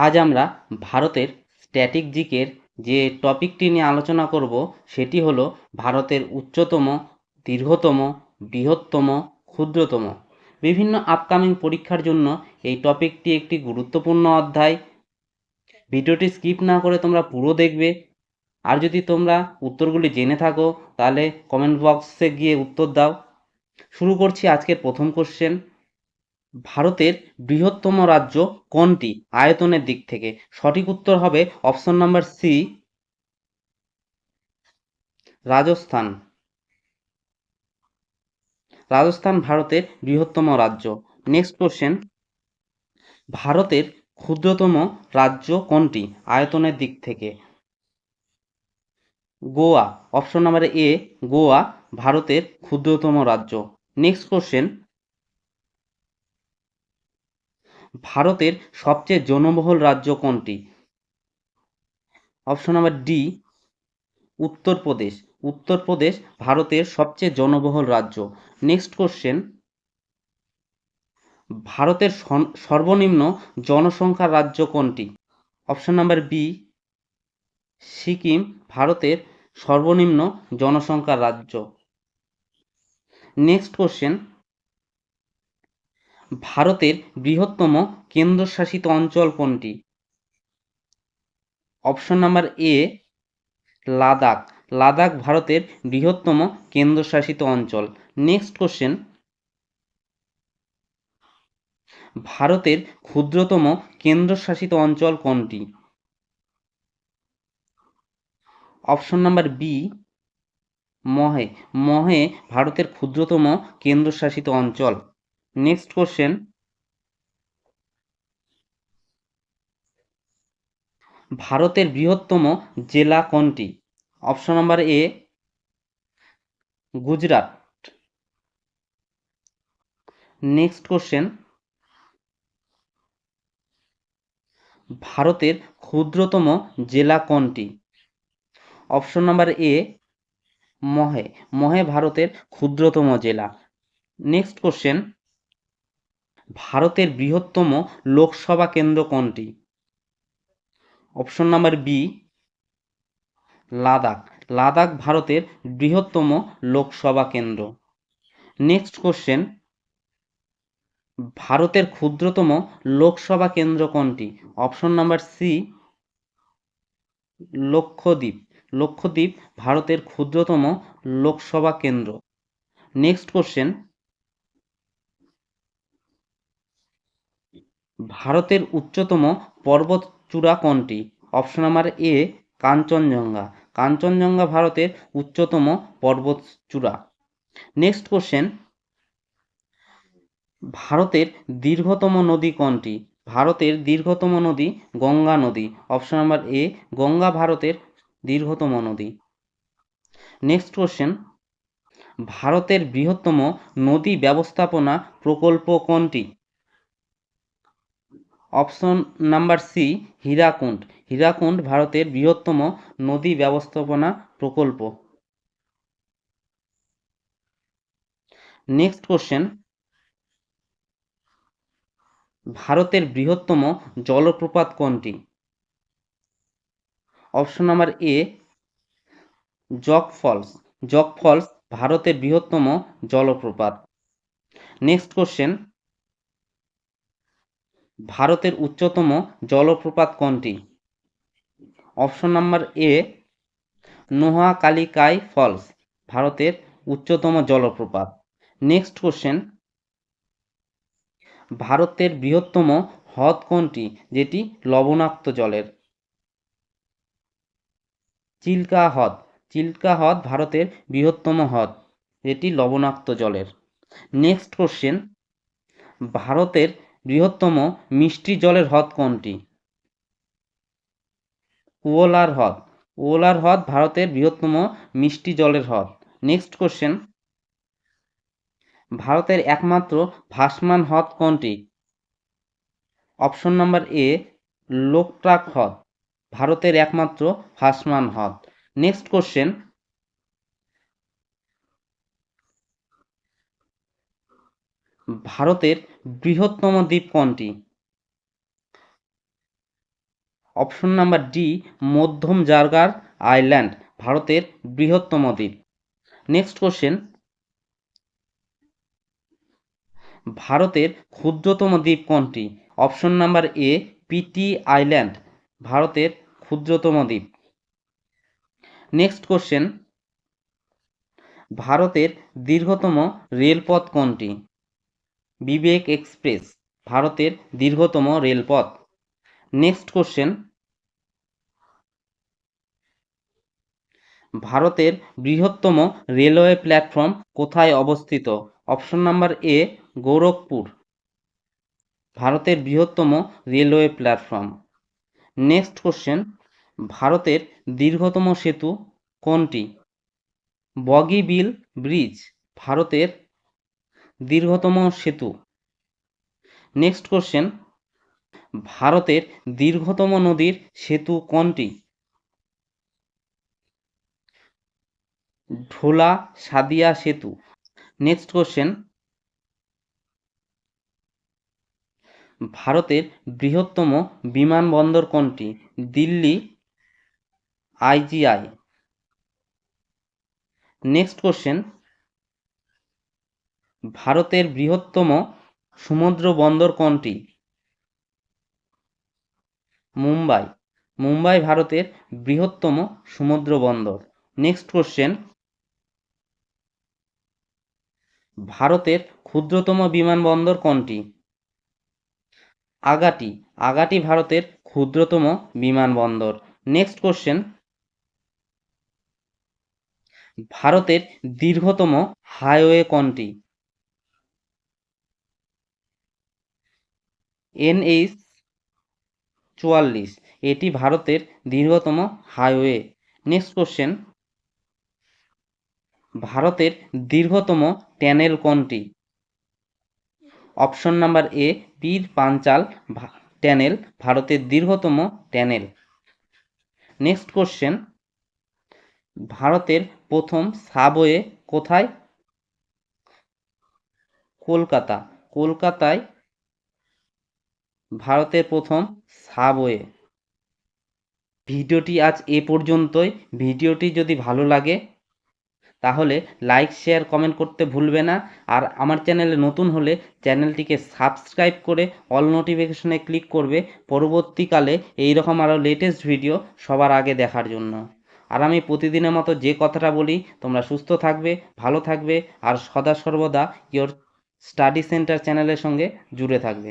আজ আমরা ভারতের স্ট্যাটিক জিকের যে টপিকটি নিয়ে আলোচনা করব সেটি হলো ভারতের উচ্চতম, দীর্ঘতম, বৃহত্তম, ক্ষুদ্রতম। বিভিন্ন আপকামিং পরীক্ষার জন্য এই টপিকটি একটি গুরুত্বপূর্ণ অধ্যায়। ভিডিওটি স্কিপ না করে তোমরা পুরো দেখবে। আর যদি তোমরা উত্তরগুলি জেনে থাকো তাহলে কমেন্ট বক্সে গিয়ে উত্তর দাও। শুরু করছি আজকের প্রথম কোশ্চেন। ভারতের বৃহত্তম রাজ্য কোনটি আয়তনের দিক থেকে? সঠিক উত্তর হবে option number C, Rajasthan. Rajasthan ভারতের বৃহত্তম রাজ্য। নেক্সট কোশ্চেন, ভারতের ক্ষুদ্রতম রাজ্য কোনটি আয়তনের দিক থেকে? গোয়া। অপশন নাম্বার এ, গোয়া ভারতের ক্ষুদ্রতম রাজ্য। নেক্সট কোশ্চেন, ভারতের সবচেয়ে জনবহুল রাজ্য কোনটি? Option number D, Uttar Pradesh. Uttar Pradesh ভারতের সবচেয়ে জনবহুল রাজ্য। নেক্সট কোশ্চেন, ভারতের সর্বনিম্ন জনসংখ্যার রাজ্য কোনটি? অপশন নাম্বার বি, সিকিম ভারতের সর্বনিম্ন জনসংখ্যার রাজ্য। নেক্সট কোশ্চেন, ভারতের বৃহত্তম কেন্দ্রশাসিত অঞ্চল কোনটি? অপশন নাম্বার এ, লাদাখ। লাদাখ ভারতের বৃহত্তম কেন্দ্রশাসিত অঞ্চল। নেক্সট কোশ্চেন, ভারতের ক্ষুদ্রতম কেন্দ্রশাসিত অঞ্চল কোনটি? অপশন নাম্বার বি, মহে। মহে ভারতের ক্ষুদ্রতম কেন্দ্রশাসিত অঞ্চল। নেক্সট কোশ্চেন, ভারতের বৃহত্তম জেলা কোনটি? অপশন নাম্বার এ, গুজরাট। নেক্সট কোশ্চেন, ভারতের ক্ষুদ্রতম জেলা কোনটি? অপশন নাম্বার এ, মহে। মহে ভারতের ক্ষুদ্রতম জেলা। নেক্সট কোশ্চেন, ভারতের বৃহত্তম লোকসভা কেন্দ্র কোনটি? Option number B, Ladakh. Ladakh ভারতের বৃহত্তম লোকসভা কেন্দ্র। নেক্সট কোশ্চেন, ভারতের ক্ষুদ্রতম লোকসভা কেন্দ্র কোনটি? Option number C, Lakshadweep. Lakshadweep ভারতের ক্ষুদ্রতম লোকসভা কেন্দ্র। নেক্সট কোশ্চেন, ভারতের উচ্চতম পর্বতচূড়া কোনটি? অপশন নাম্বার এ, কাঞ্চনজঙ্ঘা। কাঞ্চনজঙ্ঘা ভারতের উচ্চতম পর্বতচূড়া। নেক্সট কোশ্চেন, ভারতের দীর্ঘতম নদী কোনটি? ভারতের দীর্ঘতম নদী গঙ্গা নদী। অপশন নাম্বার এ, গঙ্গা ভারতের দীর্ঘতম নদী। নেক্সট কোশ্চেন, ভারতের বৃহত্তম নদী ব্যবস্থাপনা প্রকল্প কোনটি? Option number C, Hirakud. Hirakud ভারতের বৃহত্তম নদী ব্যবস্থাপনা প্রকল্প। নেক্সট কোশ্চেন, ভারতের বৃহত্তম জলপ্রপাত কোনটি? Option number A, Jog falls. Jog falls ভারতের বৃহত্তম জলপ্রপাত। নেক্সট কোশ্চেন, ভারতের উচ্চতম জলপ্রপাত কোনটি? Option number A, Nohkalikai falls ভারতের উচ্চতম জলপ্রপাত। নেক্সট কোশ্চেন, ভারতের বৃহত্তম হ্রদ কোনটি যেটি লবণাক্ত জলের? চিল্কা হ্রদ। চিল্কা হ্রদ ভারতের বৃহত্তম হ্রদ যেটি লবণাক্ত জলের। নেক্সট কোশ্চেন, ভারতের বৃহত্তম মিষ্টি জলের হ্রদ কোনটি? উওলার হ্রদ। উওলার হ্রদ ভারতের বৃহত্তম মিষ্টি জলের হ্রদ। নেক্সট কোশ্চেন, ভারতের একমাত্র ভাসমান হ্রদ কোনটি? অপশন নাম্বার এ, লোকটাক হ্রদ ভারতের একমাত্র ভাসমান হ্রদ। নেক্সট কোশ্চেন, ভারতের বৃহত্তম দ্বীপ কোনটি? অপশন নাম্বার ডি মধ্যম জার্গার আইল্যান্ড ভারতের বৃহত্তম দ্বীপ। নেক্সট কোশ্চেন, ভারতের ক্ষুদ্রতম দ্বীপ কোনটি? Option number A Pitti island ভারতের ক্ষুদ্রতম দ্বীপ। নেক্সট কোশ্চেন, ভারতের দীর্ঘতম রেলপথ কোনটি? বিবেক এক্সপ্রেস ভারতের দীর্ঘতম রেলপথ। নেক্সট কোশ্চেন, ভারতের বৃহত্তম রেলওয়ে প্ল্যাটফর্ম কোথায় অবস্থিত? অপশন নাম্বার এ গোরখপুর ভারতের বৃহত্তম রেলওয়ে প্ল্যাটফর্ম। নেক্সট কোশ্চেন, ভারতের দীর্ঘতম সেতু কোনটি? বগিবিল ব্রিজ ভারতের দীর্ঘতম সেতু। নেক্সট কোশ্চেন, ভারতের দীর্ঘতম নদীর সেতু কোনটি? ঢোলা সাদিয়া সেতু। নেক্সট কোশ্চেন, ভারতের বৃহত্তম বিমানবন্দর কোনটি? দিল্লি আইজিআই। নেক্সট কোশ্চেন, ভারতের বৃহত্তম সমুদ্র বন্দর কোনটি? মুম্বাই। মুম্বাই ভারতের বৃহত্তম সমুদ্র বন্দর। নেক্সট কোশ্চেন, ভারতের ক্ষুদ্রতম বিমানবন্দর কোনটি? আগাটি। আগাটি ভারতের ক্ষুদ্রতম বিমানবন্দর। নেক্সট কোশ্চেন, ভারতের দীর্ঘতম হাইওয়ে কোনটি? NH 44 এটি ভারতের দীর্ঘতম হাইওয়ে। নেক্সট কোশ্চেন, ভারতের দীর্ঘতম টানেল কোনটি? অপশন নাম্বার এ পীর পাঞ্চাল টানেল ভারতের দীর্ঘতম টানেল। নেক্সট কোশ্চেন, ভারতের প্রথম সাবওয়ে কোথায়? কলকাতা। কলকাতায় ভারতের প্রথম সাবওয়ে। ভিডিওটি আজ এ পর্যন্তই। ভিডিওটি যদি ভালো লাগে তাহলে লাইক শেয়ার কমেন্ট করতে ভুলবে না। আর আমার চ্যানেলে নতুন হলে চ্যানেলটিকে সাবস্ক্রাইব করে অল নোটিফিকেশনে ক্লিক করবে পরবর্তীকালে এইরকম আরও লেটেস্ট ভিডিও সবার আগে দেখার জন্য। আর আমি প্রতিদিনের মতো যে কথাটা বলি, তোমরা সুস্থ থাকবে, ভালো থাকবে আর সদা সর্বদা ইওর স্টাডি সেন্টার চ্যানেলের সঙ্গে জুড়ে থাকবে।